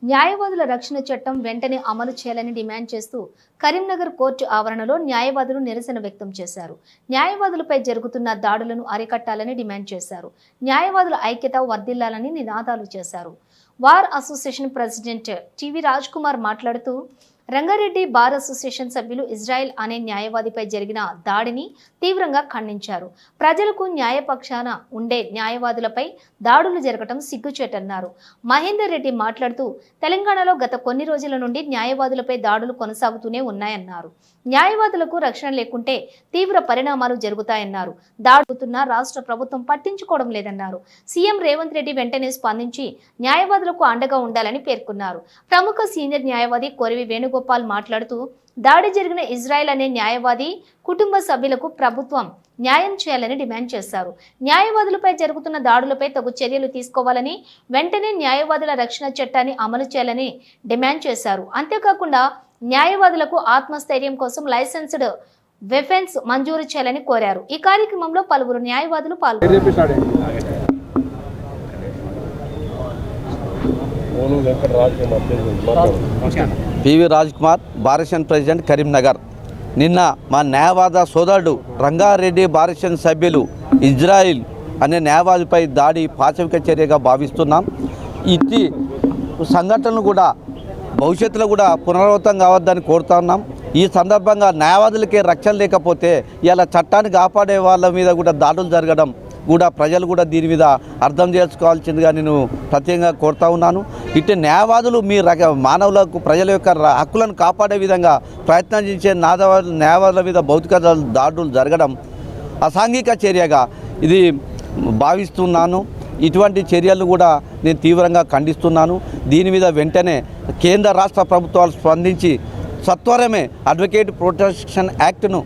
న్యాయవాదుల రక్షణ చట్టం వెంటనే అమలు చేయాలని డిమాండ్ చేస్తూ కరీంనగర్ కోర్టు ఆవరణలో న్యాయవాదులు నిరసన వ్యక్తం చేశారు. న్యాయవాదులపై జరుగుతున్న దాడులను అరికట్టాలని డిమాండ్ చేశారు. న్యాయవాదుల ఐక్యత వర్ధిల్లాలని నినాదాలు చేశారు. War association president TV Raj Kumar మాట్లాడుతూ రంగారెడ్డి బార్ అసోసియేషన్ సభ్యులు ఇజ్రాయెల్ అనే న్యాయవాదిపై జరిగిన దాడిని తీవ్రంగా ఖండించారు. ప్రజలకు న్యాయపక్షాన ఉండే న్యాయవాదులపై దాడులు జరగటం సిగ్గుచేటన్నారు. మహేందర్ రెడ్డి మాట్లాడుతూ తెలంగాణలో గత కొన్ని రోజుల నుండి న్యాయవాదులపై దాడులు కొనసాగుతూనే ఉన్నాయన్నారు. న్యాయవాదులకు రక్షణ లేకుంటే తీవ్ర పరిణామాలు జరుగుతాయన్నారు. దాడుతున్న రాష్ట్ర ప్రభుత్వం పట్టించుకోవడం లేదన్నారు. సీఎం రేవంత్ రెడ్డి వెంటనే స్పందించి న్యాయవాదులకు అండగా ఉండాలని పేర్కొన్నారు. ప్రముఖ సీనియర్ న్యాయవాది కొరివి వేణుగోపాల్ మాట్లాడుతూ దాడి జరిగిన ఇజ్రాయెల్ అనే న్యాయవాది కుటుంబ సభ్యులకు ప్రభుత్వం న్యాయం చేయాలని డిమాండ్ చేశారు. న్యాయవాదులపై జరుగుతున్న దాడులపై తగు చర్యలు తీసుకోవాలని, వెంటనే న్యాయవాదుల రక్షణ చట్టాన్ని అమలు చేయాలని డిమాండ్ చేశారు. అంతేకాకుండా న్యాయవాదులకు ఆత్మస్థైర్యం కోసం లైసెన్స్డ్ వెపన్స్ మంజూరు చేయాలని కోరారు. ఈ కార్యక్రమంలో పలువురు న్యాయవాదులు పాల్గొన్నారు. పివి రాజ్ కుమార్, బారిషన్ ప్రెసిడెంట్, కరీంనగర్. నిన్న మా న్యాయవాద సోదరుడు రంగారెడ్డి బారిషన్ సభ్యులు ఇజ్రాయిల్ అనే న్యాయవాదిపై దాడి పాశవిక చర్యగా భావిస్తున్నాం. ఇట్టి సంఘటనలు కూడా భవిష్యత్తులో కూడా పునరావృతం కావద్దని కోరుతా ఉన్నాం. ఈ సందర్భంగా న్యాయవాదులకే రక్షణ లేకపోతే ఇలా చట్టాన్ని కాపాడే వాళ్ళ మీద కూడా దాడులు జరగడం కూడా ప్రజలు కూడా దీని మీద అర్థం చేసుకోవాల్సిందిగా నేను ప్రత్యేకంగా కోరుతా ఉన్నాను. ఇటు న్యాయవాదులు మీ మానవులకు ప్రజల యొక్క హక్కులను కాపాడే విధంగా ప్రయత్నం చేసే న్యాయవాదుల మీద భౌతిక దాడులు జరగడం అసాంఘిక చర్యగా ఇది భావిస్తున్నాను. ఇటువంటి చర్యలు కూడా నేను తీవ్రంగా ఖండిస్తున్నాను. దీని మీద వెంటనే కేంద్ర రాష్ట్ర ప్రభుత్వాలు స్పందించి సత్వరమే అడ్వకేట్ ప్రొటెక్షన్ యాక్ట్ను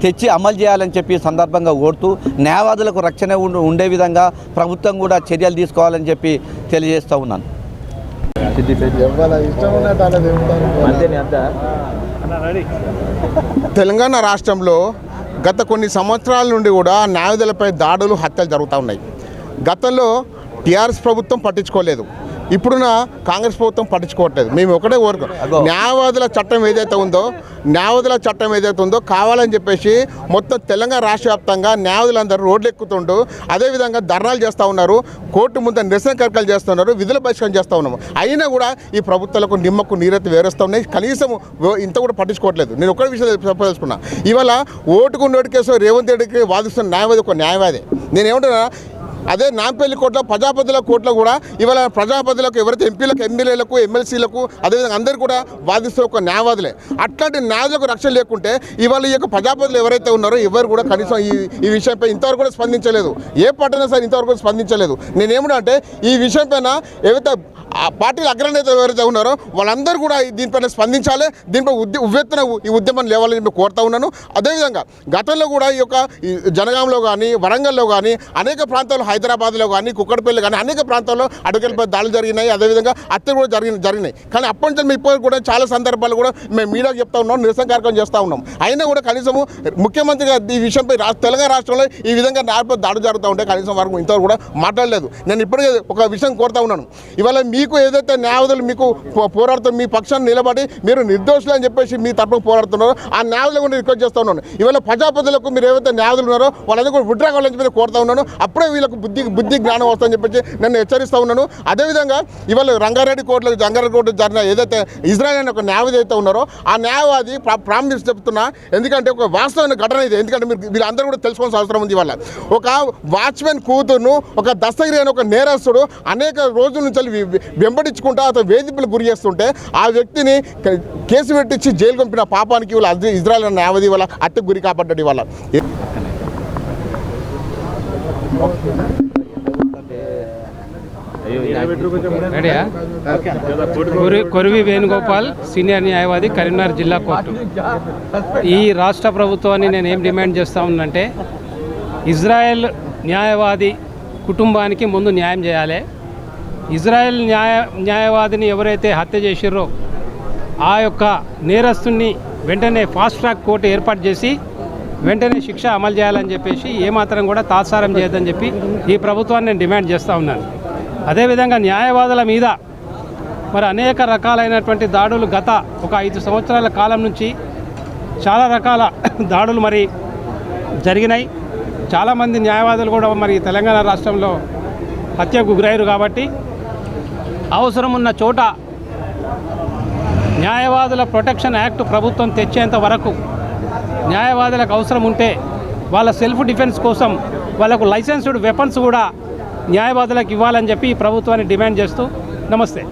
తెచ్చి అమలు చేయాలని చెప్పి సందర్భంగా కోరుతూ న్యాయవాదులకు రక్షణ ఉండే విధంగా ప్రభుత్వం కూడా చర్యలు తీసుకోవాలని చెప్పి తెలియజేస్తూ ఉన్నాను. తెలంగాణ రాష్ట్రంలో గత కొన్ని సంవత్సరాల నుండి కూడా న్యాయవాదులపై దాడులు, హత్యలు జరుగుతూ ఉన్నాయి. గతంలో టీఆర్ఎస్ ప్రభుత్వం పట్టించుకోలేదు, ఇప్పుడున్న కాంగ్రెస్ ప్రభుత్వం పట్టించుకోవట్లేదు. మేము ఒకటే కోరుకు న్యాయవాదుల చట్టం ఏదైతే ఉందో కావాలని చెప్పేసి మొత్తం తెలంగాణ రాష్ట్ర వ్యాప్తంగా న్యాయవాదులందరూ రోడ్లు ఎక్కుతుంటూ అదేవిధంగా ధర్నాలు చేస్తూ ఉన్నారు, కోర్టు ముందు నిరసన కార్యక్రమాలు చేస్తున్నారు, విధుల బహిష్కరణ చేస్తూ ఉన్నాము. అయినా కూడా ఈ ప్రభుత్వాలకు నిమ్మకు నీరెత్తి వేరేస్తూ ఉన్నాయి. కనీసం ఇంత కూడా పట్టించుకోవట్లేదు. నేను ఒకటి విషయం చెప్పదలుచుకున్నా, ఇవాళ ఓటుకు నోటు కేసు రేవంత్ రెడ్డికి వాదిస్తున్న న్యాయవాది ఒక న్యాయవాది. నేనేమంటున్నా, అదే నాంపల్లి కోర్టులో, ప్రజాపతిల కోర్టులో కూడా ఇవాళ ప్రజాపతిలకు ఎవరైతే ఎంపీలకు, ఎమ్మెల్యేలకు, ఎమ్మెల్సీలకు అదేవిధంగా అందరూ కూడా వాదిస్తున్న ఒక న్యాయవాదులే. అట్లాంటి న్యాయవాదులకు రక్షణ లేకుంటే ఇవాళ ఈ యొక్క ప్రజాపతులు ఎవరైతే ఉన్నారో ఎవరు కూడా కనీసం ఈ విషయంపై ఇంతవరకు కూడా స్పందించలేదు. ఏ పార్టీ సరే ఇంతవరకు కూడా స్పందించలేదు. నేనేమన్నా అంటే ఈ విషయం పైన ఏవైతే పార్టీల అగ్రనేతలు ఎవరైతే ఉన్నారో వాళ్ళందరూ కూడా దీనిపైన స్పందించాలి, దీనిపై ఉవ్వెత్తున ఈ ఉద్యమాన్ని లేవాలని నేను కోరుతా ఉన్నాను. అదేవిధంగా గతంలో కూడా ఈ యొక్క జనగాంలో కానీ, వరంగల్లో కానీ, అనేక ప్రాంతాల్లో, హైదరాబాద్లో కానీ, కుక్కడపల్లి కానీ అనేక ప్రాంతాల్లో అడ్వకేట్లపై దాడులు జరిగినాయి, అదేవిధంగా హత్యలు కూడా జరిగినాయి. కానీ అప్పటి నుంచి ఇప్పుడు కూడా చాలా సందర్భాలు కూడా మేము మీడియాకు చెప్తా ఉన్నాం, నిరసన కార్యక్రమం చేస్తూ ఉన్నాం. అయినా కూడా కనీసము ముఖ్యమంత్రిగా ఈ విషయంపై తెలంగాణ రాష్ట్రంలో ఈ విధంగా న్యాయపై దాడులు జరుగుతూ ఉంటే కనీసం వరకు ఇంతవరకు కూడా మాట్లాడలేదు. నేను ఇప్పటికే ఒక విషయం కోరుతా ఉన్నాను, ఇవాళ మీకు ఏదైతే న్యాయవాదులు మీకు పోరాడుతున్నారు, మీ పక్షాన్ని నిలబడి మీరు నిర్దోషులు అని చెప్పేసి మీ తరపున పోరాడుతున్నారో ఆ న్యాయవాదులు కూడా రిక్వెస్ట్ చేస్తూ ఉన్నాను. ఇవాళ ప్రజాపతులకు మీరు ఏవైతే న్యాయవాదులు ఉన్నారో వాళ్ళందరూ కూడా విడ్రా కావాలని చెప్పి కోరుతా ఉన్నాను. అప్పుడే వీళ్ళకు బుద్ధి జ్ఞానం వస్తుందని చెప్పేసి నేను హెచ్చరిస్తూ ఉన్నాను. అదేవిధంగా ఇవాళ రంగారెడ్డి కోర్టు జరిగిన ఏదైతే ఇజ్రాయెల్ అనే ఒక న్యాయవాది అయితే ఉన్నారో ఆ న్యాయవాది ప్రామిస్ చెప్తున్నా, ఎందుకంటే ఒక వాస్తవమైన ఘటన ఇది. ఎందుకంటే వీళ్ళందరూ కూడా తెలుసుకోవాల్సిన అవసరం ఉంది. ఇవాళ ఒక వాచ్మెన్ కూతురును ఒక దస్తగిరి అనే ఒక నేరస్తుడు అనేక రోజుల నుంచి వెంబడించుకుంటా అతను వేధింపులకు గురి చేస్తుంటే ఆ వ్యక్తిని కేసు పెట్టించి జైలు పంపిన పాపానికి వాళ్ళ ఇజ్రాయెల్ న్యాయవాది వాళ్ళ హత్యకు గురి కాపాడ్డాడు. ఇవాళ కొరివి వేణుగోపాల్, సీనియర్ న్యాయవాది, కరీంనగర్ జిల్లా కోర్టు. ఈ రాష్ట్ర ప్రభుత్వాన్ని నేను ఏం డిమాండ్ చేస్తా ఉన్నానంటే, ఇజ్రాయెల్ న్యాయవాది కుటుంబానికి ముందు న్యాయం చేయాలి. ఇజ్రాయెల్ న్యాయవాదిని ఎవరైతే హత్య చేసిర్రో ఆ యొక్క నేరస్తుని వెంటనే ఫాస్ట్ ట్రాక్ కోర్టు ఏర్పాటు చేసి వెంటనే శిక్ష అమలు చేయాలని చెప్పేసి ఏమాత్రం కూడా తాత్సారం చేయొద్దని చెప్పి ఈ ప్రభుత్వాన్ని నేను డిమాండ్ చేస్తూ ఉన్నాను. అదేవిధంగా న్యాయవాదుల మీద మరి అనేక రకాలైనటువంటి దాడులు గత ఒక 5 సంవత్సరాల కాలం నుంచి చాలా రకాల దాడులు మరి జరిగినాయి. చాలామంది న్యాయవాదులు కూడా మరి తెలంగాణ రాష్ట్రంలో హత్యకు గురయ్యారు. కాబట్టి అవసరం ఉన్న చోట న్యాయవాదుల ప్రొటెక్షన్ యాక్ట్ ప్రభుత్వం తెచ్చేంత వరకు న్యాయవాదులకు అవసరం ఉంటే వాళ్ళ సెల్ఫ్ డిఫెన్స్ కోసం వాళ్ళకు లైసెన్స్డ్ వెపన్స్ కూడా న్యాయవాదులకు ఇవ్వాలని చెప్పి ప్రభుత్వాన్ని డిమాండ్ చేస్తూ నమస్తే.